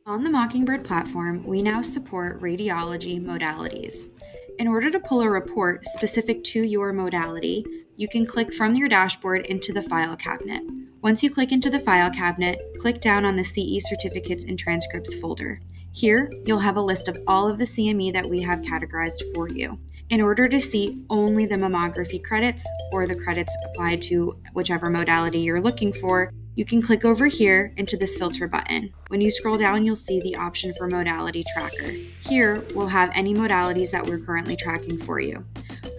On the Mockingbird platform, we now support radiology modalities. In order to pull a report specific to your modality, you can click from your dashboard into the file cabinet. Once you click into the file cabinet, click down on the CE Certificates and Transcripts folder. Here, you'll have a list of all of the CME that we have categorized for you. In order to see only the mammography credits or the credits applied to whichever modality you're looking for, you can click over here into this filter button. When you scroll down, you'll see the option for modality tracker. Here, we'll have any modalities that we're currently tracking for you.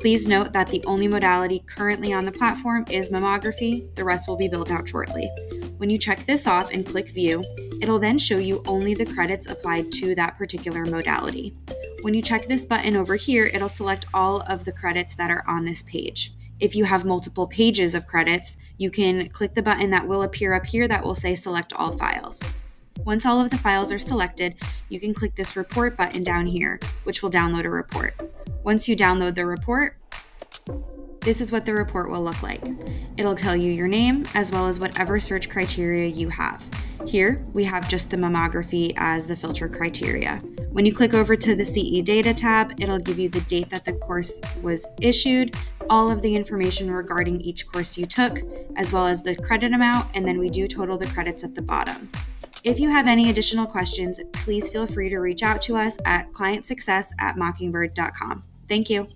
Please note that the only modality currently on the platform is mammography. The rest will be built out shortly. When you check this off and click view, it'll then show you only the credits applied to that particular modality. When you check this button over here, it'll select all of the credits that are on this page. If you have multiple pages of credits, you can click the button that will appear up here that will say select all files. Once all of the files are selected, you can click this report button down here, which will download a report. Once you download the report, this is what the report will look like. It'll tell you your name as well as whatever search criteria you have. Here, we have just the mammography as the filter criteria. When you click over to the CE Data tab, it'll give you the date that the course was issued, all of the information regarding each course you took, as well as the credit amount, and then we do total the credits at the bottom. If you have any additional questions, please feel free to reach out to us at clientsuccess@mockingbird.com. Thank you.